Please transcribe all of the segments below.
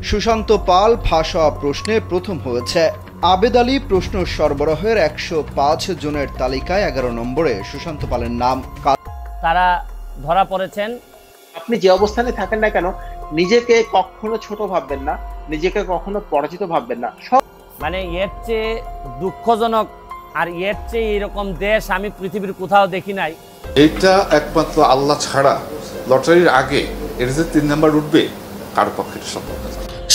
সুশান্ত পাল ফাঁস হওয়া প্রশ্নে প্রথম হয়েছে। আবেদ আলী প্রশ্ন সরবরাহের 105 জনের তালিকায় 11 নম্বরে সুশান্ত পালের নাম। তারা ধরা পড়েছেন। আপনি যে অবস্থানে থাকেন না কেন, নিজেকে কখনো ছোট ভাববেন না, নিজেকে কখনো পরাজিত ভাববেন না। মানে এর চেয়ে দুঃখজনক আর এর চেয়ে এরকম দেশ আমি পৃথিবীর কোথাও দেখি নাই। এটা একমাত্র আল্লাহ ছাড়া লটারির আগে এর যে 3 নাম্বার উঠবে কারো পক্ষে সম্ভব না।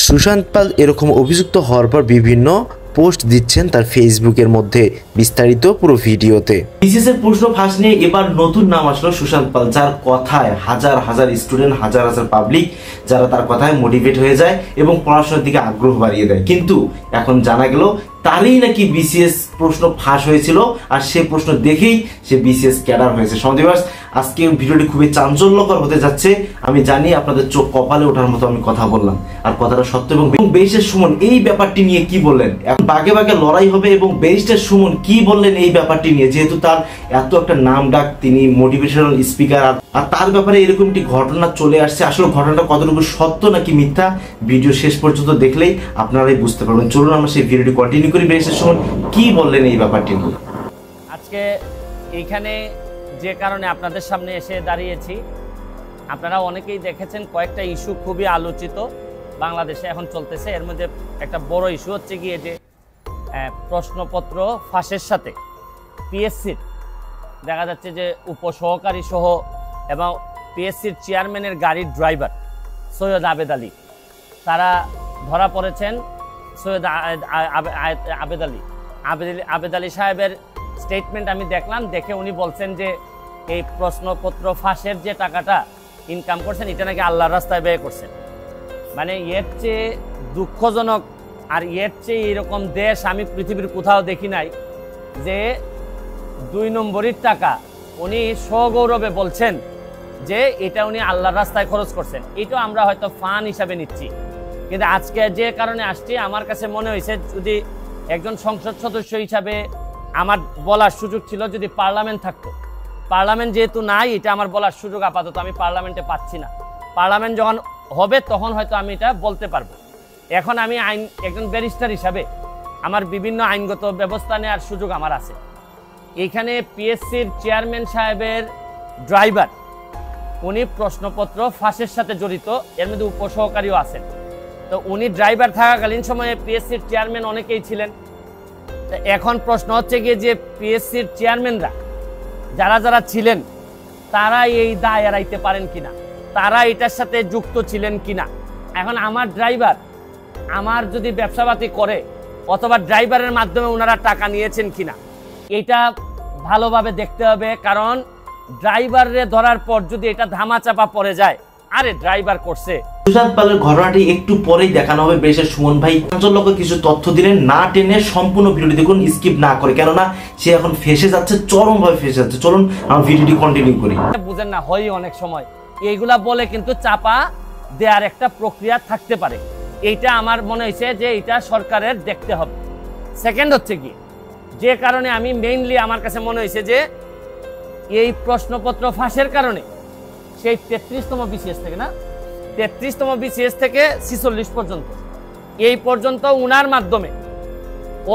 সুশান্ত পাল এরকম অভিযুক্ত হওয়ার পর বিভিন্ন পোস্ট দিচ্ছেন তার ফেসবুকের মধ্যে, বিস্তারিত পুরো ভিডিওতে। বিসিএস এর প্রশ্ন ফাঁস নিয়ে এবার নতুন নাম আসলো সুশান্ত পাল, যার কথায় হাজার হাজার স্টুডেন্ট, হাজার হাজার পাবলিক যারা তার কথায় মোটিভেট হয়ে যায় এবং পড়াশোনার দিকে আগ্রহ বাড়িয়ে দেয়। কিন্তু এখন জানা গেল তারই নাকি বিসিএস প্রশ্ন ফাঁস হয়েছিল, আর সে প্রশ্ন দেখেই সে বিসিএস ক্যাডার হয়েছে। সমাধিবাস, আজকে ভিডিওটি খুবই চাঞ্চল্যকর হতে যাচ্ছে। আমি জানি আপনাদের চোখ কপালে ওঠার মতো আমি কথা বললাম, আর কথাটা সত্য। এবং ব্যারিস্টার সুমন এই ব্যাপারটি নিয়ে কি বললেন, এখন বাগে বাগে লড়াই হবে। এবং ব্যারিস্টার সুমন কি বললেন এই ব্যাপারটি নিয়ে, যেহেতু তার এত একটা নাম ডাক, তিনি মোটিভেশনাল স্পিকার, আর তার ব্যাপারে এরকম একটি ঘটনা চলে আসছে। আসলে ঘটনাটা কতটুকু সত্য নাকি মিথ্যা, ভিডিও শেষ পর্যন্ত দেখলেই আপনারাই বুঝতে পারবেন। চলুন আমরা সেই ভিডিওটি কন্টিনিউ করি। ব্যারিস্টার সুমন কি বললেন এই ব্যাপারটি নিয়ে। আজকে এইখানে যে কারণে আপনাদের সামনে এসে দাঁড়িয়েছি, আপনারা অনেকেই দেখেছেন কয়েকটা ইস্যু খুবই আলোচিত বাংলাদেশে এখন চলতেছে। এর মধ্যে একটা বড় ইস্যু হচ্ছে গিয়ে যে প্রশ্নপত্র ফাঁসের সাথে পিএসসির দেখা যাচ্ছে যে উপসহকারী সহ এবং পিএসসির চেয়ারম্যানের গাড়ির ড্রাইভার সৈয়দ আবেদ আলী, তারা ধরা পড়েছেন। সৈয়দ আবেদ আলী সাহেবের স্টেটমেন্ট আমি দেখলাম, দেখে উনি বলছেন যে এই প্রশ্নপত্র ফাঁসের যে টাকাটা ইনকাম করছেন এটা নাকি আল্লাহর রাস্তায় ব্যয় করছেন। মানে এর চেয়ে দুঃখজনক আর এর চেয়ে এরকম দেশ আমি পৃথিবীর কোথাও দেখি নাই যে 2 নম্বরের টাকা উনি সগৌরবে বলছেন যে এটা উনি আল্লাহর রাস্তায় খরচ করছেন। এটা আমরা হয়তো ফান হিসাবে নিচ্ছি, কিন্তু আজকে যে কারণে আসছি, আমার কাছে মনে হয়েছে যদি একজন সংসদ সদস্য হিসাবে আমার বলার সুযোগ ছিল, যদি পার্লামেন্ট থাকতো। পার্লামেন্ট যেহেতু নাই, এটা আমার বলার সুযোগ আপাতত আমি পার্লামেন্টে পাচ্ছি না। পার্লামেন্ট যখন হবে তখন হয়তো আমি এটা বলতে পারবো। এখন আমি একজন ব্যারিস্টার হিসাবে আমার বিভিন্ন আইনগত ব্যবস্থা নেওয়ার সুযোগ আমার আছে। এইখানে পিএসসির চেয়ারম্যান সাহেবের ড্রাইভার, উনি প্রশ্নপত্র ফাঁসের সাথে জড়িত, এর মধ্যে উপসহকারীও আছেন। তো উনি ড্রাইভার থাকাকালীন সময়ে পিএসসির চেয়ারম্যান অনেকেই ছিলেন। এখন প্রশ্ন হচ্ছে গিয়ে যে পিএসসির চেয়ারম্যানরা যারা যারা ছিলেন তারা এই দায় এড়াইতে পারেন কিনা, তারা এটার সাথে যুক্ত ছিলেন কিনা। এখন আমার ড্রাইভার আমার যদি ব্যবসাপাতি করে অথবা ড্রাইভারের মাধ্যমে ওনারা টাকা নিয়েছেন কিনা, এটা ভালোভাবে দেখতে হবে। কারণ ড্রাইভারে ধরার পর যদি এটা ধামাচাপা পড়ে যায়, আরে ড্রাইভার করছে। সুশান্ত পালের ঘটনাটি একটু পরেই দেখানো হবে। ব্যারিস্টার সুমন ভাই চাঞ্চল্যকর কিছু তথ্য দিলেন, না টেনে সম্পূর্ণ ভিডিওটি দেখুন, স্কিপ না করে, কেননা সে এখন ফেসে যাচ্ছে, চরমভাবে ফেসে যাচ্ছে। চলুন আমরা ভিডিওটি কন্টিনিউ করি। বুঝেন না, হয় অনেক সময় এইগুলা বলে কিন্তু চাপা দেওয়ার একটা প্রক্রিয়া থাকতে পারে। এইটা আমার মনে হয়েছে যে এটা সরকারের দেখতে হবে। সেকেন্ড হচ্ছে কি, যে কারণে আমি মেইনলি আমার কাছে মনে হয়েছে যে এই প্রশ্নপত্র ফাঁসের কারণে সেই 33তম বিসিএস থেকে 46 পর্যন্ত, এই পর্যন্ত উনার মাধ্যমে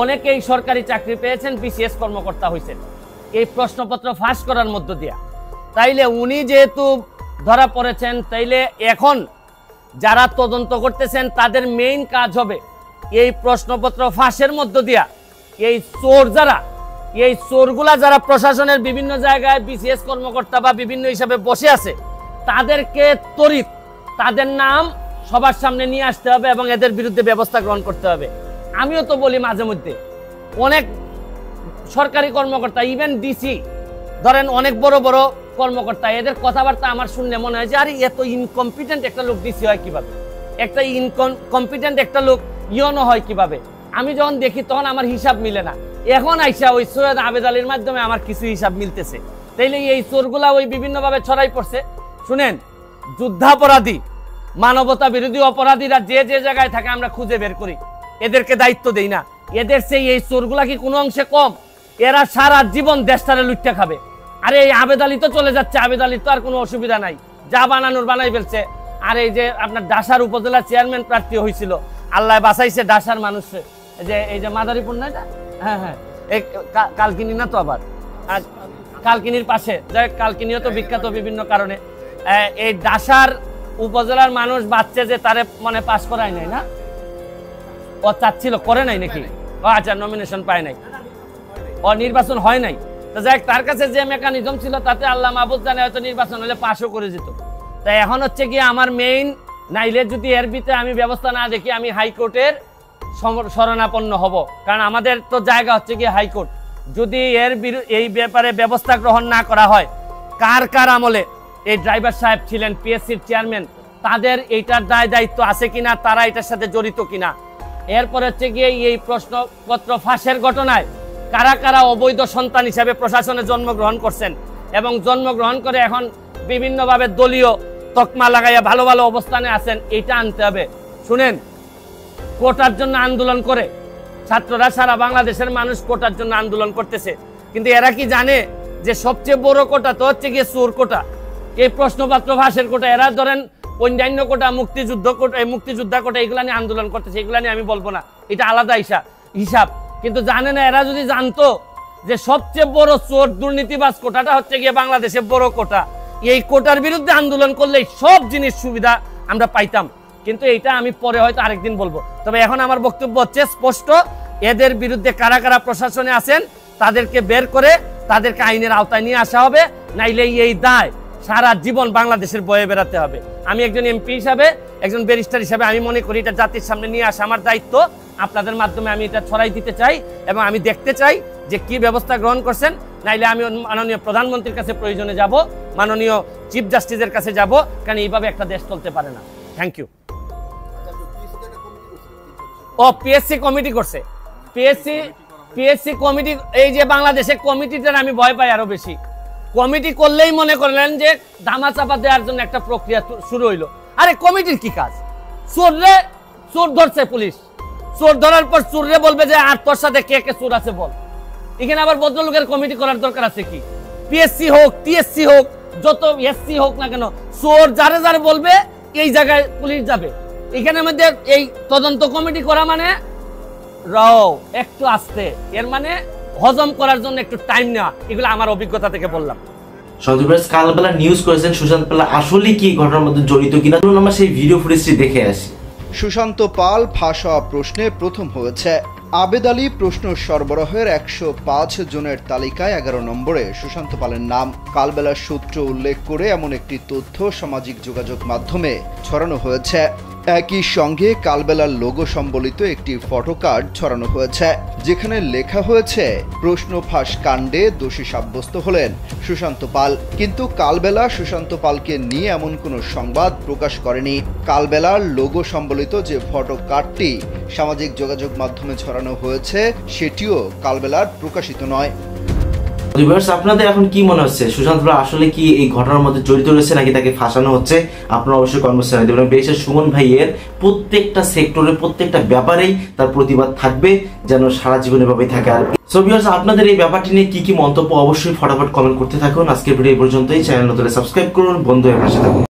অনেকেই সরকারি চাকরি পেয়েছেন, বিসিএস কর্মকর্তা হয়েছেন এই প্রশ্নপত্র ফাঁস করার মধ্য দিয়া। তাইলে উনি যেহেতু ধরা পড়েছেন, তাইলে এখন যারা তদন্ত করতেছেন তাদের মেইন কাজ হবে এই প্রশ্নপত্র ফাঁসের মধ্য দিয়া এই চোরগুলা যারা প্রশাসনের বিভিন্ন জায়গায় বিসিএস কর্মকর্তা বা বিভিন্ন হিসাবে বসে আছে, তাদেরকে ত্বরিত তাদের নাম সবার সামনে নিয়ে আসতে হবে এবং এদের বিরুদ্ধে ব্যবস্থা গ্রহণ করতে হবে। আমিও তো বলি মাঝে মধ্যে, অনেক সরকারি কর্মকর্তা, ইভেন ডিসি ধরেন, অনেক বড় বড় কর্মকর্তা, এদের কথাবার্তা আমার শুনলে মনে হয় যে আরে এত ইনকম্পিটেন্ট একটা লোক ডিসি হয় কিভাবে, একটা ইনকম্পিটেন্ট একটা লোক ইয়নো হয় কিভাবে। আমি যখন দেখি তখন আমার হিসাব মিলে না। এখন আইসা ওই সৈয়দ আবেদ আলীর মাধ্যমে আমার কিছু হিসাব মিলতেছে। তাইলে এই চোরগুলা ওই বিভিন্নভাবে ছড়াই পড়ছে। শুনেন, যুদ্ধাপরাধী, মানবতা বিরোধী অপরাধীরা যে যে জায়গায় থাকে আমরা খুঁজে বের করি, এদেরকে দায়িত্ব দেই না। এদের সেই এই চোরগুলা কি কোনো অংশে কম? এরা সারা জীবন দেশটারে লুটতে খাবে। আরে এই আবেদ আলী তো চলে যাচ্ছে, আবেদ আলীর তো আর কোনো অসুবিধা নাই, যা বানানোর বানাই ফেলছে। আর এই যে আপনার ডাসার উপজেলা চেয়ারম্যান প্রার্থী হয়েছিল, আল্লাহ বাঁচাইছে ডাসার মানুষ, যে এই যে মাদারীপুর না এটা, হ্যাঁ হ্যাঁ, এই কালকিনি না তো আবার, কালকিনির পাশে, যাই কালকিনিও তো বিখ্যাত বিভিন্ন কারণে। এই ডাসার উপজেলার মানুষ বাচ্চা যে তারে মানে পাস করায় নাই না, ও চাচ্ছিল, করে নাই নাকি, ও আচ্ছা নমিনেশন পায় নাই, ও নির্বাচন হয় নাই। তো যাই তার কাছে যে মেকানিজম ছিল তাতে আল্লাহ মাহবুব জানে হয়তো নির্বাচন হলে পাশও করে যেত। তাই এখন হচ্ছে কি আমার মেইন, নাইলে যদি এর ভিতরে আমি ব্যবস্থা না দেখি আমি হাইকোর্টের শরণাপন্ন হব, কারণ আমাদের তো জায়গা হচ্ছে কি হাইকোর্ট। যদি এই ব্যাপারে ব্যবস্থা গ্রহণ না করা হয়, কার কার আমলে এই ড্রাইভার সাহেব ছিলেন পিএসসির চেয়ারম্যান, তাদের এইটার দায় দায়িত্ব আছে কিনা, তারা এটার সাথে জড়িত কিনা। এরপর হচ্ছে গিয়ে এই প্রশ্নপত্র ফাঁসের ঘটনায় কারা কারা অবৈধ সন্তান হিসাবে প্রশাসনে জন্মগ্রহণ করছেন এবং জন্মগ্রহণ করে এখন বিভিন্নভাবে দলীয় তকমা লাগাইয়া ভালো ভালো অবস্থানে আছেন, এটা আনতে হবে। শুনেন, কোটার জন্য আন্দোলন করে ছাত্ররা, সারা বাংলাদেশের মানুষ কোটার জন্য আন্দোলন করতেছে, কিন্তু এরা কি জানে যে সবচেয়ে বড় কোটা তো হচ্ছে গিয়ে চোর কোটা, এই প্রশ্নপত্র ফাঁসের কোটা। এরা ধরেন অন্যান্য কোটা, মুক্তিযোদ্ধা কোটা, এগুলা নিয়ে আন্দোলন করতেছে, এগুলা নিয়ে আমি বলবো না, এটা আলাদা হিসাব। কিন্তু জানে না, এরা যদি জানতো যে সবচেয়ে বড় চোর দুর্নীতিবাজ কোটাটা হচ্ছে গিয়ে বাংলাদেশের বড় কোটা, এই কোটার বিরুদ্ধে আন্দোলন করলে সব জিনিস সুবিধা আমরা পাইতাম। কিন্তু এটা আমি পরে হয়তো আরেকদিন বলবো। তবে এখন আমার বক্তব্য হচ্ছে স্পষ্ট, এদের বিরুদ্ধে কারা কারা প্রশাসনে আছেন তাদেরকে বের করে তাদেরকে আইনের আওতায় নিয়ে আসা হবে, নাইলে এই দায় সারা জীবন বাংলাদেশের বয়ে বেড়াতে হবে। আমি একজন এমপি হিসাবে, একজন ব্যারিস্টার হিসাবে আমি মনে করি এটা জাতির সামনে নিয়ে আসা আমার দায়িত্ব। আপনাদের মাধ্যমে আমি এটা ছড়াই দিতে চাই এবং আমি দেখতে চাই যে কি ব্যবস্থা গ্রহণ করছেন, নাইলে আমি মাননীয় প্রধানমন্ত্রীর কাছে প্রয়োজনে যাব, মাননীয় চিফ জাস্টিসের কাছে যাব, কারণ এইভাবে একটা দেশ চলতে পারে না। Thank you. ও পিএসসি কমিটি করছে, পিএসসি কমিটি, এই যে বাংলাদেশে কমিটিটার আমি ভয় পাই আরো বেশি। কমিটি করলেই মনে করলেন যে ধামা চাপা দেওয়ার জন্য একটা প্রক্রিয়া শুরু হইলো। আরে কমিটির কি কাজ? চোর ধরছে পুলিশ, চোর ধরার পর চোররে বলবে যে আর তোর সাথে কে কে চোর আছে বল। এখানে আবার ভদ্রলোকের কমিটি করার দরকার আছে কি? পিএসসি হোক, টিএসসি হোক, যত এসসি হোক না কেন, চোর যারে যারে বলবে এই জায়গায় পুলিশ যাবে। এখানে আমাদের এই তদন্ত কমিটি করা মানে একটু আস্তে, এর মানে হজম করার জন্য একটু টাইম নেওয়া। এগুলো আমার অভিজ্ঞতা থেকে বললাম। কালবেলা নিউজ করেছেন সুশান্ত পাল আসলে কি ঘটনার মধ্যে জড়িত কিনা, আমরা সেই ভিডিও ফুটেজটি দেখে আসি। সুশান্ত পাল ফাঁস হওয়া প্রশ্নে প্রথম হয়েছে। আবেদ আলী প্রশ্ন সরবরাহের 105 জনের তালিকায় 11 নম্বরে সুশান্ত পালের নাম। কালবেলার সূত্র উল্লেখ করে এমন একটি তথ্য সামাজিক যোগাযোগ মাধ্যমে ছড়ানো হয়েছে। একই সঙ্গে কালবেলার লোগো সম্বলিত একটি ফটোকার্ড ছড়ানো হয়েছে, যেখানে লেখা হয়েছে প্রশ্ন ফাঁস কাণ্ডে দোষী সাব্যস্ত হলেন সুশান্ত পাল। কিন্তু কালবেলা সুশান্ত পালকে নিয়ে এমন কোনো সংবাদ প্রকাশ করেনি। কালবেলার লোগো সম্বলিত যে ফটোকার্ডটি সামাজিক যোগাযোগ মাধ্যমে ছড়ানো হয়েছে সেটিও কালবেলার প্রকাশিত নয়। আপনাদের এখন কি মনে হচ্ছে, সুশান্ত পাল আসলে কি এই ঘটনার মধ্যে জড়িত রয়েছে নাকি তাকে ফাঁসানো হচ্ছে? আপনারা অবশ্যই কর্মসূচি জানাতে পারেন। বিশেষ সুমন ভাইয়ের প্রত্যেকটা সেক্টরে প্রত্যেকটা ব্যাপারেই তার প্রতিবাদ থাকবে, যেন সারা জীবন এভাবেই থাকে। আর আপনাদের এই ব্যাপারটি নিয়ে কি কি মন্তব্য অবশ্যই ফটাফট কমেন্ট করতে থাকুন। আজকের ভিডিও এই পর্যন্তই। চ্যানেল নতুন সাবস্ক্রাইব করুন, বন্ধু হয়ে পাশে থাকুন।